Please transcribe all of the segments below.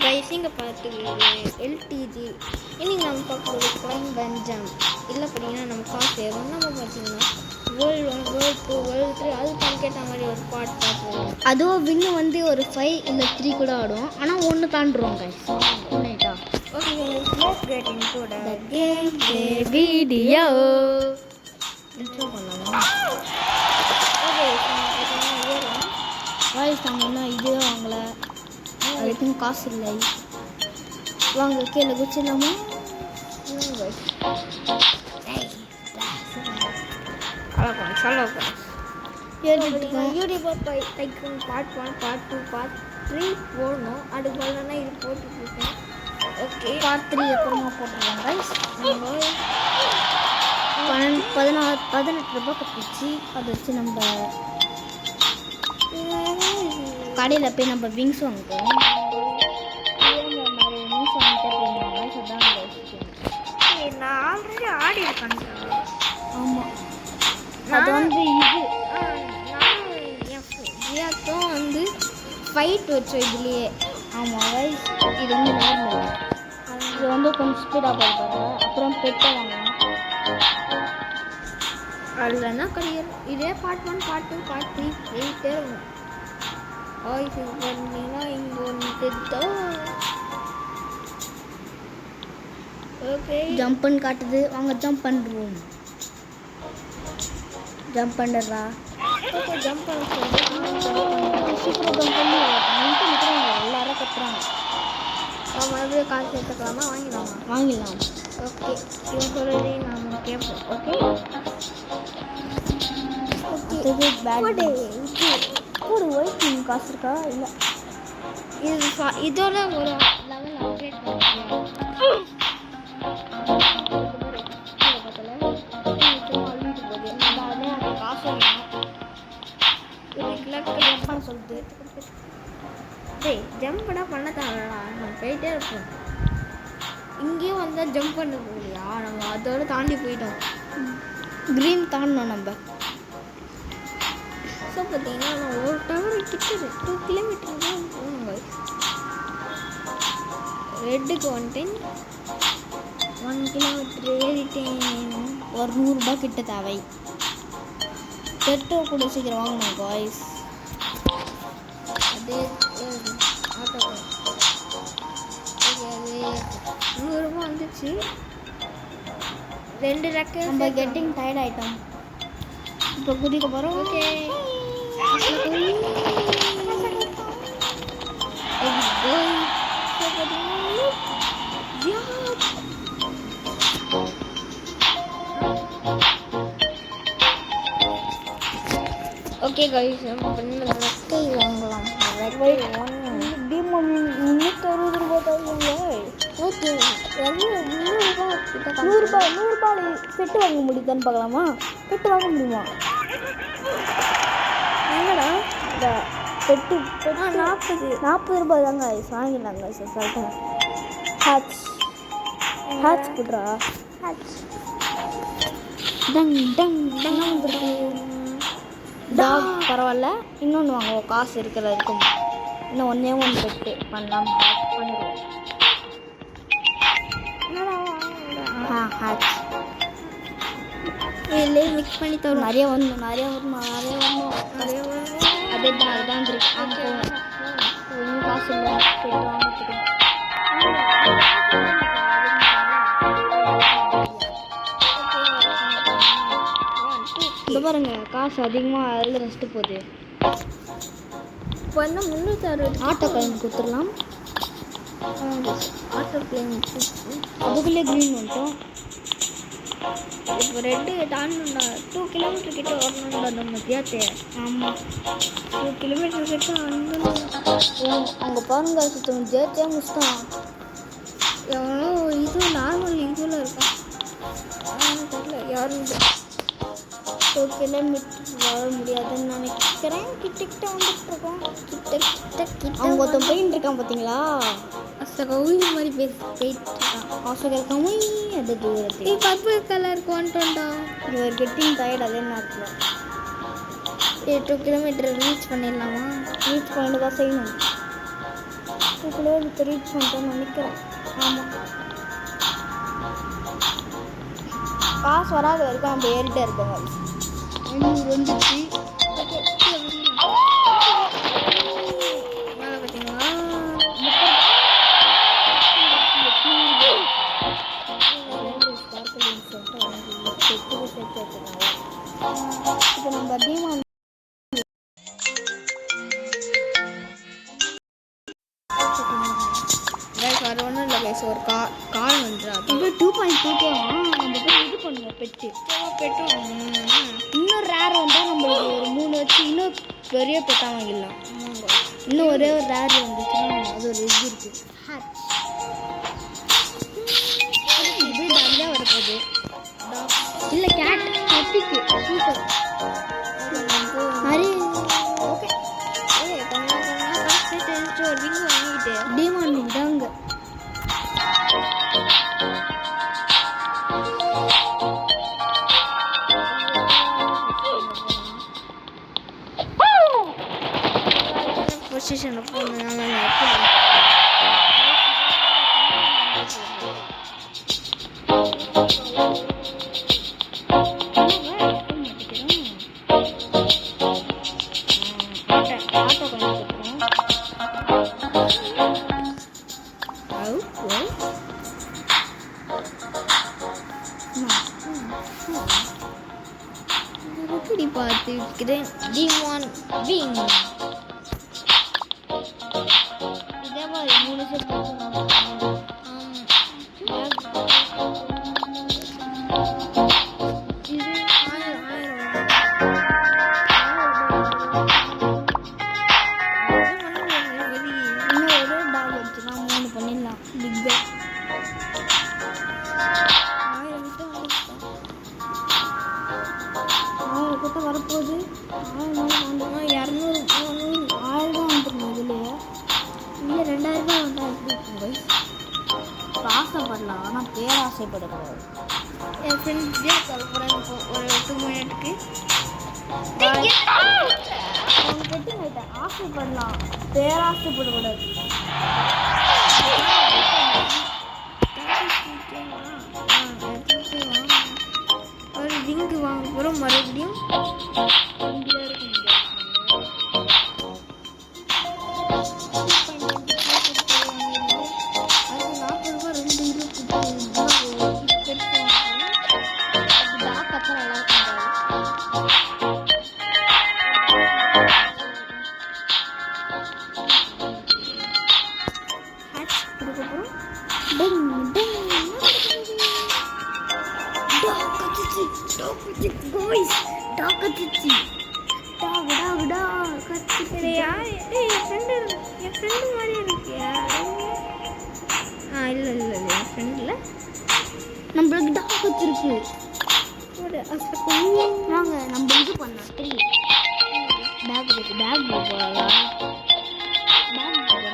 Guys இங்கே பார்த்துக்கிது எல்டிஜி. இன்னைக்கு நம்ம பார்க்குறது கிளைம் அண்ட் ஜம்ப். இல்லை பார்த்தீங்கன்னா நம்ம காசு ஏறும். நம்ம பார்த்தீங்கன்னா வேர்ல்டு 1 வேர்ல்டு 2 வேர்ல்டு 3 அதுக்கு கேட்ட மாதிரி ஒரு பாட் பார்த்துருவோம். அதுவும் வின்னு வந்து ஒரு 5 இல்லை 3 கூட ஆடும். ஆனால் 1 தாண்டுறோம் கைஸ். ரைட்டா? Okay let's get into the game video. Intro பண்ணலாமா? ஓகே வாய்ஸ் தாங்கன்னா இதுவே வாங்கலை, அதுக்கும் காசு இல்லை. வாங்க கீழே குச்சிடலாமா? YouTuber tycoon part 1 part 2 part 3 போடணும். அதுக்கு பதிலாக இது போட்டுருக்கேன். ஓகே பார்ட் 3 அப்புறமா போட்டுருவோம் கைஸ். 18 ரூபாய் கட்டிச்சு. அதை வச்சு நம்ம கடையில் போய் நம்ம விங்ஸ் வாங்கிட்டோம். நிறைய விங்ஸ் வாங்கிட்டே போயிருந்தாங்க. அதுதான் நான் ஆல்ரெடி ஆடி இருக்கேன். ஆமாம், அது வந்து இது நானும் வந்து ஃபைட் வச்சோம் இதுலேயே. ஆமாம் கைஸ், இது வந்து நார்மல். இது வந்து கொஞ்சம் ஸ்பீடாக போயிருப்பாரு. அப்புறம் பெட்டை வாங்கணும். அதுலன்னா கிடையாது. இதே பார்ட் 1 பார்ட் 2 பார்ட் 3 போயிட்டே இருக்கும். வாய்ஸ் பண்ணிங்கன்னா இங்கே வந்துட்டோ. ஓகே ஜம்ப்னு காட்டுது. வாங்க ஜம்ப் பண்ணுறோம். ஜம்ப் பண்ணுறா. ஓகே ஜம்ப் பண்ண சீக்கிரம் ஜம்ப் பண்ணி எல்லாரும் கட்டுறாங்க. மறுபடியும் காசு எடுத்துக்கலாமா? வாங்கிடலாமா? வாங்கிடலாம். ஓகே இவன் சொல்கிறதே நாம் கேட்போம். ஓகே அடுத்தது பேட் கூட ஒயிட் காசு இருக்கா? இல்லை, இது இதோட ஒரு லெவல் அப்டேட் பண்ணியா? சொல்லுது டேய் ஜம்ப்னா பண்ண தேவைடா, நம்ம போயிட்டே இருப்போம். இங்கேயும் வந்தால் ஜம்ப் பண்ண போகலையா? நம்ம அதோட தாண்டி போயிட்டோம். க்ரீன் தாண்டணும் நம்ம. ஸோ பார்த்தீங்கன்னா நான் ஒரு டவர் கிட்டது 2 கிலோமீட்டர் தான் போகணும். ரெட்டுக்கு வந்துட்டேன். 1 கிலோமீட்டர் ஏறிட்டேன். ஒரு 100 ரூபாய் கிட்ட தேவை. பெட்டோ கூட சீக்கிரம் வாங்கணும் காய்ஸ். அதே ஆட்டோ அது 100 ரூபா வந்துச்சு. 2 ரெக்க நம்ம கெட்டிங் டயர்ட் ஆகிட்டோம். இப்போ குதிக்க போகிறோம். ஓகே ஓகே கைஸ், நம்ம பண்ண ரெக்கை வாங்கலாம். ரெக்கை டீமோன் 360 ரூபாய் தருவாங்க. ஓகே 100 ரூபா கிட்ட 100 ரூபாய் பெட்டு வாங்க முடியுதான்னு பார்க்கலாமா? பெட்டு வாங்க முடியுமா? என்னடா இந்த பெட்டு 40 ரூபாய் தாங்க வாங்கிடலாங்க. சொல்லிட்டேன். ஹேட்ச் போட்றா. டங் டங் டங். டாக் பரவாயில்ல. இன்னொன்று வாங்குவோம் காசு இருக்கிற இருக்கும். இன்னும் ஒன்று பெட்டு பண்ணலாம். பண்ணிடுவோம். ஹேட்ச் இல்லை மிக்ஸ் பண்ணி தரும். நிறைய வரணும். அதே தான் அதுதான் இருக்கு. ஒன்றும் காசு இல்லை பெட்டு வாங்கிட்டு. இந்த பாருங்க காசு அதிகமாக அதில் ரெஸ்ட்டு போகுது. இப்போ என்ன 360 ஆட்டோ கிளைம் கொடுத்துடலாம். ஆட்டோ கிளைம் அதுக்குள்ளே க்ரீன் வந்துட்டோம். இப்போ ரெட்டு தாண்டா 2 கிலோமீட்டர் கிட்ட வரணும்டா நம்ம தியாத்தே. ஆமாம், 2 கிலோமீட்டர் கிட்ட வந்துடும். அங்கே பாருங்க சுத்தம் ஜேத்தியாக முடிச்சிட்டான். எவ்வளோ இது நார்மல் இதில் இருக்கான் தெரியல யாரும். 2 கிலோமீட்டர் வர முடியாதுன்னு நினைக்கிறேன். கிட்ட வந்துட்டுருக்கோம். கிட்ட அவங்க ஒருத்தன் போயின்னு இருக்கான் பார்த்தீங்களா? கவுரி மாதிரி போயிட்டு இருக்கான். ஆசைக்காம அது தூரத்தில் பர்பிள் கலர் கொண்டுட்டோம்டா. இவர் கெட்டிங் டயர்ட் அதே நேரத்தில் 2 கிலோமீட்டர் ரீச் பண்ணிடலாமா? ரீச் பண்ணிட்டு தான் செய்யணும். நிமிஷத்துக்குள்ளே இது ரீச் பண்ணிட்டேன்னு நினைக்கிறேன். ஆமாம், காசு வராத வரைக்கும் நம்ம ஏறிட்டே இருக்கோம். 500 வந்துச்சு. மேலே பார்த்தீங்களா இப்போ நம்ம டிமாண்ட் அது ஒன்றும் இல்லை கைஸ். ஒரு கால் வந்துடும். அது இப்போ 2.2K நம்ம போய் இது பண்ணுவோம். பெட்டு இன்னொரு ரேர் வந்தால் நம்மளுக்கு ஒரு 3 வச்சு இன்னும் பெரிய பெட்டாக வாங்கிடலாம். இன்னும் ஒரே ஒரு ரேர் வந்துச்சுன்னா அது ஒரு இது இருக்குது. இது டாக்டாக வரப்போகுது. இல்லை கேட் எப்பிக்கு சூப்பர். அரே ஓகே ஒரு ரிங் வாங்கிட்டு டிமாண்ட் தாங்க. பொசிஷனில் போனதுனால ஆட்டோ கொஞ்சம் எப்படி பார்த்து இருக்கிறேன். டிமான் விங் இதே மாதிரி 3 செட் இது 1000 இன்னும் ஒரு டாக் வச்சுனா 3 பண்ணிடலாம். பிக் கிட்ட வரப்போகுது. 200 1000 தான் வந்துருக்கும். இதுலையே இல்லை 2000 ரூபாய் வந்தால் எப்படி இருக்கும்? ஆசைப்படலாம், ஆனால் பேராசைப்படக்கூடாது. என் ஃப்ரெண்ட்ஸ் டே கால் போகிறேன் இப்போ ஒரு 2 மினிட்டுக்கு. அவங்க கெட்டு ஆசைப்படலாம், பேராசைப்படக்கூடாது. ஒரு ரிங்கு வாங்க போகிறோம். மறுபடியும் இங்கே இருக்க முடியாது. அது 40 ரூபாய் 2 டாக் கத்த நல்லா இருக்கும். என் ஃப்ரெண்டு மாதிரி இருக்கியா? இல்லை என் ஃப்ரெண்டில் நம்மளுக்கு டாக் வச்சிருக்கு. ஒரு வாங்க நம்ம இது பண்ணலாம். தெரியும் பேக் இருக்கு. பேக் போடா. பேக் போடா.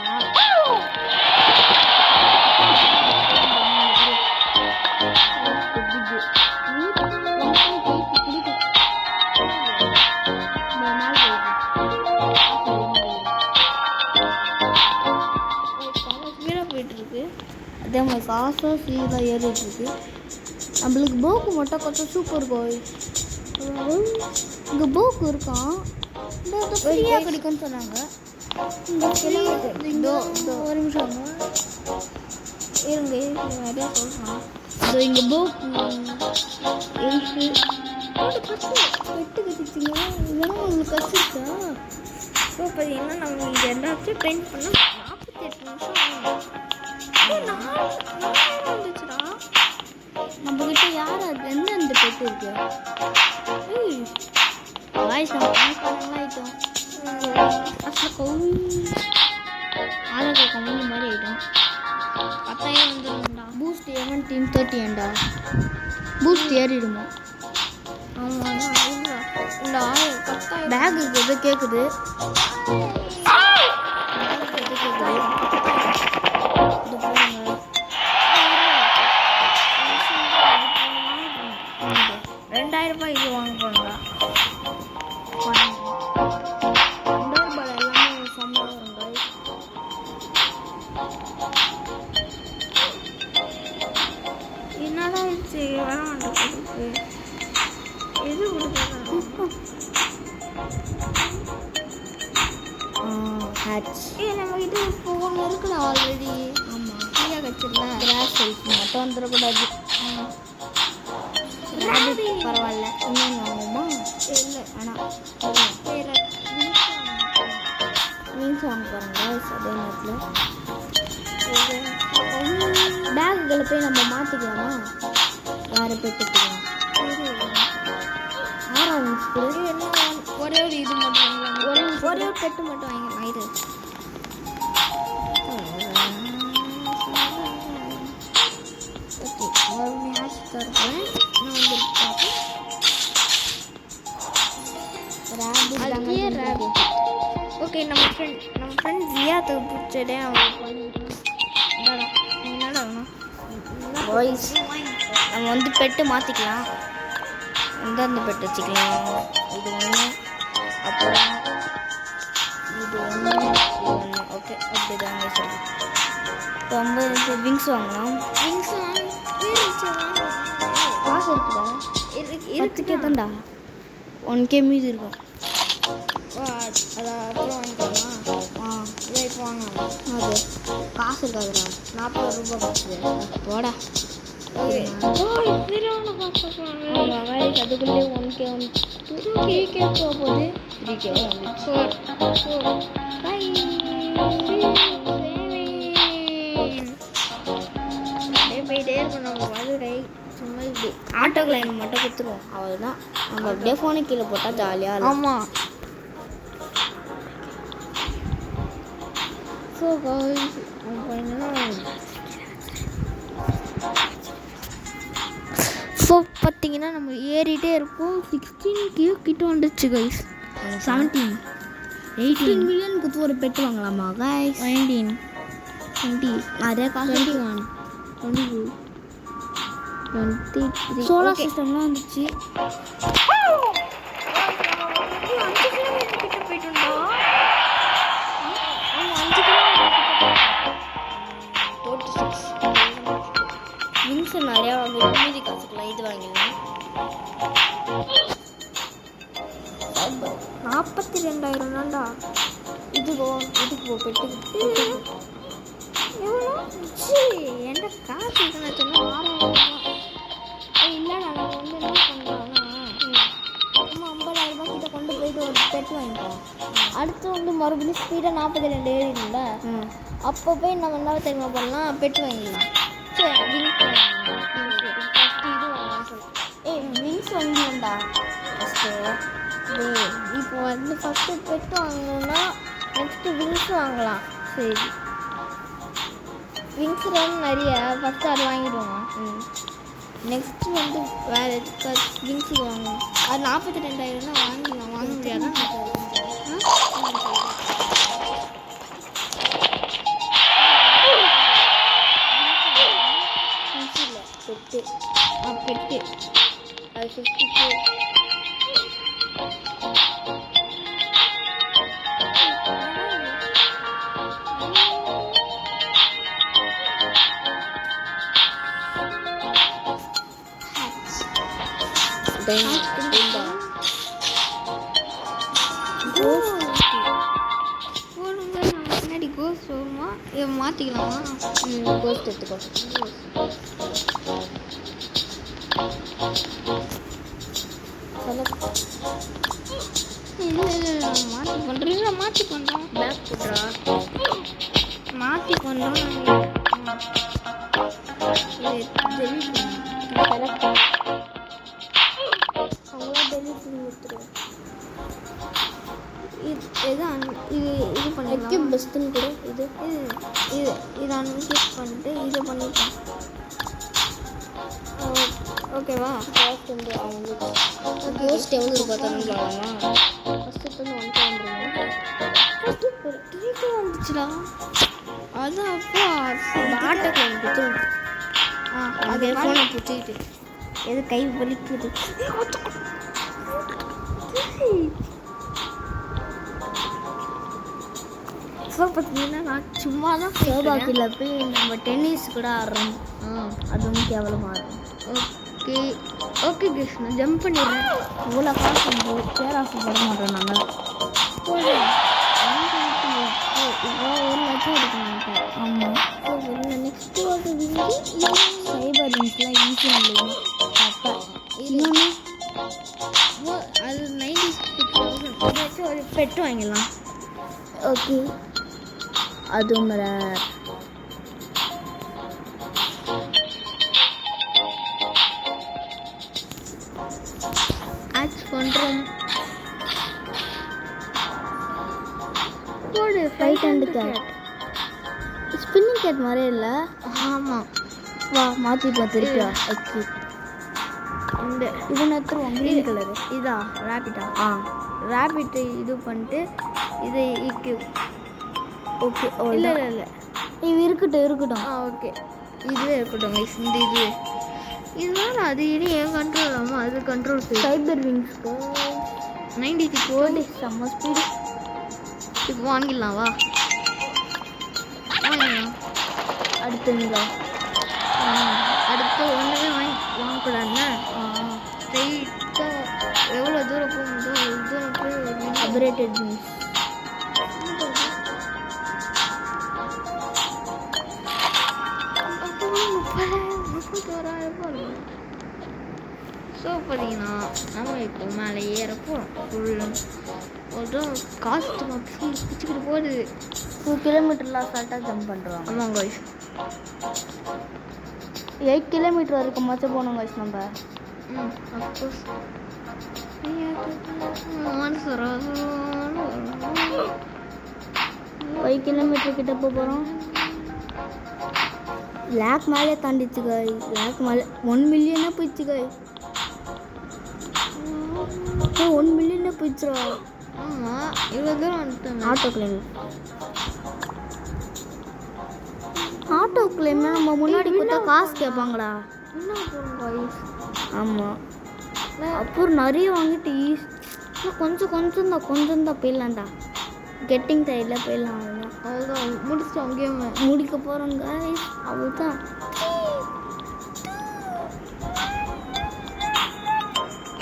போயிட்டுருக்கு. அதே மாதிரி காசும் சீலாக ஏறிட்டுருக்கு. நம்மளுக்கு போக்கு மட்டும் கொஞ்சம் சூப்பர் பாய். இங்கே போக்கு இருக்கான். இந்த ஃப்ரீயாக கிடைக்கும்னு சொன்னாங்க. ஒரு நிமிஷம் இருங்க நிறையா சொல்கிறான். இதோ இங்கே போக்கு இருக்கு. பெட்டு கட்டிச்சிங்க. இதெல்லாம் உங்களுக்கு கச்சிருக்கா? ஸோ பார்த்தீங்கன்னா நம்ம இங்கே எல்லாத்தையும் ட்ரெயின் பண்ணால் 48 நிமிஷம் வந்துச்சுடா. நம்மக்கிட்ட யார் அது எந்தெந்த பெட்டு இருக்கு? வாய்ஸ் நம்ம பணக்காரங்களாம் ஆகிட்டோம். ஆளுக்கு கம்மி மாதிரி ஆகிட்டோம். 10,000 வந்துடும்டா. பூஸ்ட் 1730 ஏண்டா பூஸ்ட் ஏறிடுமா? ஆமாம் இந்த 10,000 பேக் இருக்குது கேட்குது. ₹2000 இது வாங்க போகிறோம்டா. $2000 எல்லாமே செம்மையாக வரும் guys. என்னடா ஆயிடுச்சு வர மாட்டேங்குது எது கொடுக்குறா ஹேட்ச். நம்ம கிட்ட இப்போ ஒன்று இருக்குல்ல ஆல்ரெடி. ஆமாம், ஃப்ரீயாக கிடச்சிருந்தா கிராஸ் ஹெல்ப் மட்டும் வந்துடக்கூடாது. பரவாயில்ல, இன்னொன்று வாங்குவோமா? இல்லை ஆனால் வேறு மீன்ஸ் வாங்க போகிறாங்க அதே நேரத்தில். பேக்குகளை போய் நம்ம மாற்றிக்கலாமா? வேறு பெட்டுக்கலாம். ஆரஞ்சு என்ன ஒரே ஒரு இது மட்டும் வாங்கலாம். ஒரே ஒரு பெட்டு மட்டும் வாங்கிக்கலாம். இது ஓகே மறுபடியும் ஆஷ் தருவேன். நான் வந்து பார்ப்பேன். ரேபிட். ஓகே நம்ம ஃப்ரெண்ட் ஜியாத்துக்கு பிடிச்சதே அவன் பண்ணிக்கலாம். என்னடா வேணும் பாய்ஸ், நம்ம வந்து பெட்டு மாற்றிக்கலாம். எந்தெந்த பெட்டு வச்சுக்கலாம்? இது ஒன்று, அப்புறம் இது ஒன்று, இது ஒன்று. ஓகே, அப்படி தாங்க சொல்லி. இப்போ 50 விங்ஸ் வாங்கலாம். விங்ஸ் வாங்கி காசு இருக்குதா? இருக்குக்கே தான்டா. 1K மீது இருக்கும். அதை அப்புறம் வாங்கிக்கலாமா? இதை இப்போ வாங்கலாம். அது காசு இருக்காதுடா. 40 ரூபாய் காசு போடா. அதுக்குள்ளே 1K 3K போகுது. 3K போயிட்டே இருக்கும். நம்ம மதுரை சும்மா இப்படி ஆட்டோ கிளைம் மட்டும் கொடுத்துருவோம், அவ்வளோதான். நம்ம அப்படியே ஃபோனை கீழே போட்டால் ஜாலியாக இருக்கும். ஆமாம். ஸோ ஸோ பார்த்தீங்கன்னா நம்ம ஏறிட்டே இருக்கோம். 16K கிட்ட வந்துடுச்சு கைஸ். 17 18 மில்லியன் கொடுத்து ஒரு பெட்டு வாங்கலாமா கைஸ்? 19 20 நிறைய காசு. 21 22 23 சோலார் சிஸ்டம்லாம் வந்துச்சு. 5 கிலோமீட்டர் கிட்ட போயிட்டோம்டா. 5 கிலோமீட்டர் 46 விங்ஸ் நிறையா வாங்குவோம். மீதி காசுக்கலாம் இது வாங்கிடலாம். 42,000 தான்டா. இதுக்கு பெட்டுக்கு எவ்வளோ என்கிட்ட காசு இருக்குன்னு சொன்னா 6,000 இல்லைடா. நம்ம வந்து என்ன பண்ணுறோம்னா நம்ம 50,000 ரூபாய் கிட்ட கொண்டு போயிட்டு ஒரு பெட் வாங்கிப்போம். அடுத்து வந்து மறுபடியும் ஸ்பீடாக 42 ஏறிடும்ல. அப்போ போய் நம்ம என்ன தெரியுமா பண்ணலாம்? பெட் வாங்கிடலாம். சரி விங்ஸ் விங்ஸ் வாங்கிடலாம்டா ஃபஸ்ட்டு. இப்போ வந்து ஃபஸ்ட்டு பெட் வாங்கணுன்னா நெக்ஸ்ட்டு விங்ஸ் வாங்கலாம். சரி விங்ஸ் வந்து நிறைய ஃபஸ்ட்டு அது வாங்கிடுவோம். நெக்ஸ்ட்டு வந்து வேறு எதுக்காச்சும் விங்ஸுக்கு வாங்கணும். அது 42,000 வாங்கிடலாம். வாங்க முடியாதா? பெட்டு பெட்டு அது 50K. போடுங்க. நம்ம முன்னாடி கோஸ்ட் வருமா? இதை மாற்றிக்கலாமா? கோஸ்ட் எடுத்துக்கோ. இல்லை மாற்றி பண்ணுறோம். பேக் போட்றா. மாற்றி பண்ணுறோம். கரெக்ட். அவங்களா டெலிட் பண்ணி கொடுத்துருவோம். இது பண்ணிக்கலாம். பெஸ்ட்டுன்னு கூட இது இது அன்கிளிக் பண்ணிட்டு இதை பண்ணிக்கலாம். ஓகேவா? கோஸ்ட் வந்து அவங்களுக்கு கோஸ்ட் எவ்வளோ இருக்கா தரணும் சொல்லலாமா? ஃபஸ்ட்டு வந்து 1K வந்துருவோம். 3K வந்துச்சுடா. அதான் அப்போ ஆட்டோ கிளைம் கொடுத்துருவோம். அது அது ஃபோனை பிடிச்சிக்கிட்டு எது கை வலிக்குது. ஸோ பார்த்தீங்கன்னா நான் சும்மா தான் சோபாக்கில் போய் நம்ம டென்னிஸ் கூட ஆடுறோம், அதுவும் கேவலமாக இருக்கும். ஓகே ஓகே கைஸ், நான் ஜம்ப் பண்ணிடுறேன். இவ்வளோ காசு வந்து பேர் ஆசைப்பட மாட்டோம் நாங்கள். ஒரு 1,00,000 எடுக்கணும். ஆமாம், நெக்ஸ்ட்டு ஒரு விங்கி சைபர் லிங்க்ஸ்லாம் ஈஸியாக இல்லைங்க. அப்போ இன்னொன்று அது 96,000 ஏதாச்சும் ஒரு பெட்டு வாங்கிடலாம். ஓகே, அதுவும் ரேர். ஆட்ஸ் பண்ணுறோம். ஒரு fight and kart, spinning kart மாதிரியே இல்லை. ஆமாம், வா மாற்றிப்போம் திருப்பியா. ஓகே, இந்த இது நத்துருவோம் க்ரீன் கலரு. இதா ரேபிட்டா ஆ ரேபிட்டை இது பண்ணிட்டு இதை இக்கு. ஓகே. இல்லை இல்லை இல்லை, இது இருக்கட்டும். ஓகே, இதுவே இருக்கட்டும் guys. இந்த இதனால அது இனி என் கண்ட்ரோல் இல்லாமல் அது கண்ட்ரோல் செய்யும். சைபர் விங்ஸ்க்கு 96 ஓடி செம்ம ஸ்பீடு. இப்போ வாங்கிடலாம், வா வாங்கிடலாம். அடுத்துங்களா? அடுத்து ஒன்றுமே வாங்கக்கூடாதுன்னா ஸ்ட்ரெயிட்டாக எவ்வளோ தூரம் போகுதோ அவ்வளோ தூரம் போய் ஒரு அப்ரேட்டட் விங்ஸ். ஸோ பார்த்தீங்கன்னா நம்ம இப்போ மேலே ஏற போகிறோம். அதுவும் காசு பிச்சுக்கிட்டு போகுது. 2 கிலோமீட்டரில் அசால்ட்டாக ஜம்ப் பண்ணுறோம். ஆமாம் guys, 8 கிலோமீட்டர் வரைக்கும் மச்சம் போகணும் guys நம்ம. அஃப்கோர்ஸ். 5 கிலோமீட்டர் கிட்ட போகிறோம். லேக் மேலே தாண்டிச்சு காய். லேக் மேலே 1 மில்லியனே போயிடுச்சு காய். 1 மில்லியனே போயிடுச்சுரா. ஆமாம், இவ்வளோ தூரம் வந்துட்டோம். ஆட்டோ கிளைம் நம்ம முன்னாடி கொடுத்தா காசு கேட்பாங்கடா. என்ன போகிறோம் guys? ஆமாம், அப்புறம் நிறைய வாங்கிட்டு கொஞ்சம் தான் போயிடலாம்டா. கெட்டிங் டைடில் போயிடலாம். அவ்வளோதான், முடிச்சிட்டோம் கேமு. முடிக்க போகிறோம் காய்ஸ், அவ்வளோதான்.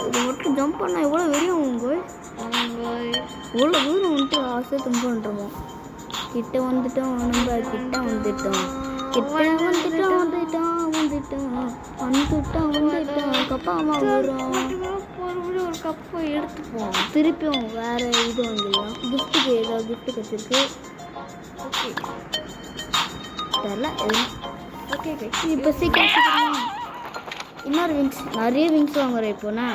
இது மட்டும் ஜம்ப் பண்ணால் எவ்வளோ வெறியும் காய்ஸ். எவ்வளோ தூரம் வந்துட்டு ஆசை ஜம்ப் பண்ணுறோமோ. கிட்ட வந்துட்டோம், நம்ம கிட்ட வந்துட்டோம். கப்பா அம்மா வரும். ஒரு கப்பை எடுத்துப்போம். திருப்பியும் வேறு இது வாங்கிடலாம். கிஃப்ட்டுக்கு ஏதாவது கிஃப்ட்டு கிடச்சிருக்கு. ஓகே, தெரில எதுவும். ஓகே இப்போ சீக்கிரம் இன்னொரு விங்ஸ், நிறைய விங்ஸ் வாங்குறேன் இப்போண்ணா.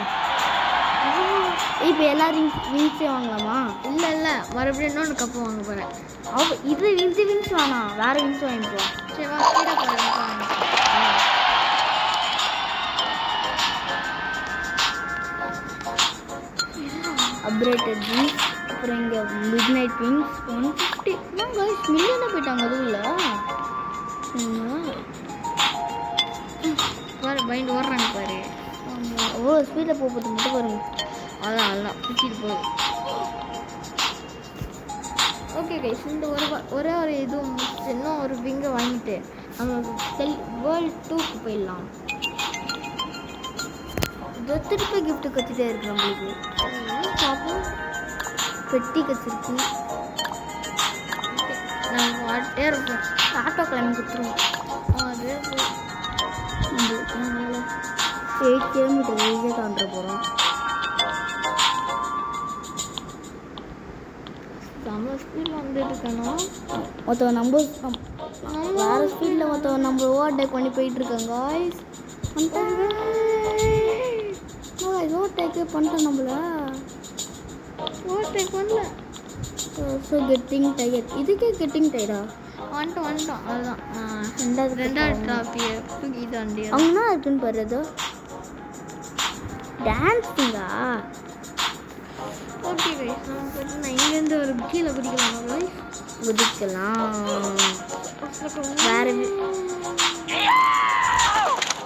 இப்போ எல்லா விங்ஸையும் வாங்கலாமா? இல்லை மறுபடியும் இன்னொன்று கப்பு வாங்க போகிறேன். இது விங்ஸ் வேணாம், வேறு விங்ஸ் வாங்கிப்போம். சரி வா, ஸ்பீடாக போகிறேன். அப்ரேட்டட் விங்ஸ், அப்புறம் இங்கே மிட் நைட் விங்ஸ் 150. கைஸ் மில்லியனாக போயிட்டாங்க அதுக்குள்ள. பாரு பைண்ட் ஓடுறாங்க பாரு. அவ்வளோ ஸ்பீடில் போகிறது மட்டும் பாருங்க. அதான் பிடிச்சிட்டு போகுது. ஓகே கைஸ், இந்த ஒரே ஒரு இது இன்னும் ஒரு விங்கை வாங்கிட்டு நம்ம வேர்ல்ட் 2க்கு போயிடலாம். திருப்பி கிஃப்ட்டு கற்றுட்டே இருக்கு நம்மளுக்கு. பார்ப்போம். பெட்டி கச்சிருக்கு. நம்ம பாட்டே இருப்போம். ஆட்டோ கிளம்பி கொடுத்துருவோம். அதே நம்மளுக்கு 8 கிலோமீட்டர் ஈஸியாக தாண்ட போகிறோம். செம்ம ஸ்பீடில் வந்துட்டு இருக்கணும். ஒருத்தவன் நம்ம வேறு ஸ்பீடில் ஒருத்தவன் நம்ம ஓவர்டேக் பண்ணி போயிட்டுருக்காங்க காய்ஸ். ஓவர்டேக்கே பண்ணிட்டோம் நம்மள. ஓவர்டேக் பண்ணல. So getting tired. இதுக்கே கெட்டிங் டயரா? வந்துட்டோம். அதுதான் ரெண்டாவது ட்ராஃபியை தூக்கி தாண்டி. அவங்க என்ன இருக்குன்னு பாரு. ஏதோ டான்ஸிங்கா? ஓகே கைஸ், நம்ம போய்ட்டு நான் இங்கேருந்து ஒரு கீழே குதிக்கலாம் கைஸ். குதிக்கலாம். வேறு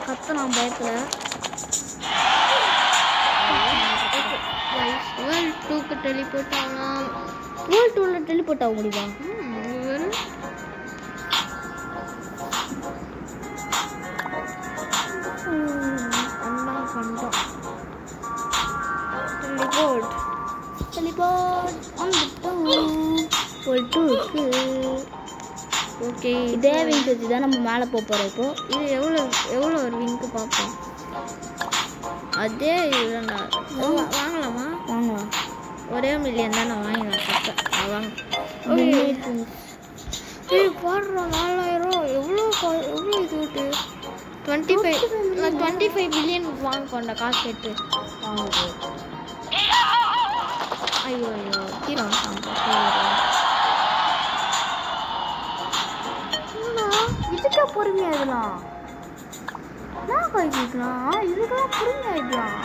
கத்தலாம் பயத்தில். வேர்ல்ட் 2க்கு டெலிபோர்ட் ஆகலாம். வேர்ல்ட் 2ல டெலிபோர்ட் ஆக முடியுமா? இதே விங்க் வச்சு தான் நம்ம மேலே போக போகிறோம் இப்போ. இது எவ்வளோ ஒரு விங்க்கு பார்ப்போம். அதே இதுதான்டா. வாங்கலாமா? வாங்கலாம். ஒரே மில்லியன் தான் நான் வாங்கினேன். சட்டை வாங்க. ஏய் போடுறோம் 4000. எவ்வளோ இது விட்டு 25 பில்லியன் வாங்கிக்கோண்டா காசு கேட்டு. ஐயோ கீழே இதுக்கா பொறுமையா இதெல்லாம் நான் கழிக்கலாம். இதுக்கெல்லாம் பொறுமையா இதெல்லாம்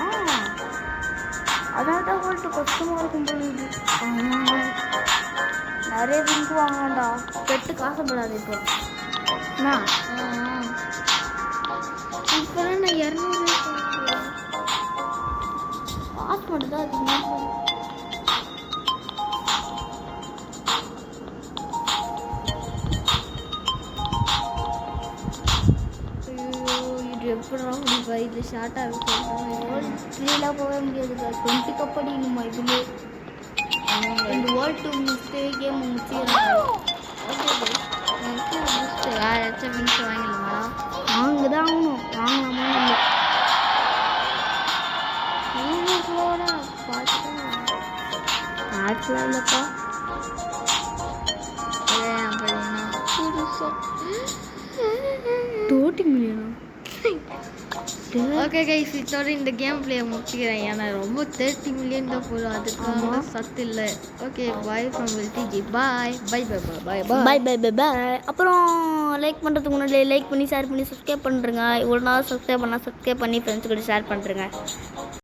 அதான் தான் போட்டு கஷ்டமாக இருக்கும் பொழுது. நிறைய விங்கு வாங்கலாம்டா. பெட்டு காசப்படாது இப்போ. என்ன இப்போதான் நான் 200 காசு மட்டும் தான் அதிகமாக. எப்படா முடிப்பா இது ஷார்ட்டாக இருக்கும். த்ரீலாம் போகவே முடியாதுக்கா. 20 கப் அடிக்கணுமா இதுலேயே. இந்த வேர்ல்ட் 2 முடிச்சுட்டு கேம் முடிச்சுக்கிறேன். வேறு ஏதாச்சும் மின்ஸ் வாங்கிடலாமாடா? வாங்க தான் ஆகணும். வாங்கலாமா இல்லை நீங்களோட பார்த்துட்டு ஆட்ஸ்லாம் இல்லைப்பா. பார்த்தீங்கன்னா புதுசாக $30 மில்லியனா? ஓகே கைஸ், இதோட இந்த கேம் பிளேயை முடிச்சுக்கிறேன். ஏன்னா ரொம்ப 30 மில்லியன் தான் போதும். அதுக்கு சத்து இல்லை. Okay bye from LTG. Bye bye bye bye bye bye bye bye பாய். அப்புறம் லைக் பண்ணுறதுக்கு முன்னாடி லைக் பண்ணி ஷேர் பண்ணி சப்ஸ்கிரைப் பண்ணுறேங்க. இவ்வளோ நாள் சப்ஸ்கிரைப் பண்ணால் சப்ஸ்கிரைப் பண்ணி ஃப்ரெண்ட்ஸ் கூட ஷேர் பண்ணுறேங்க.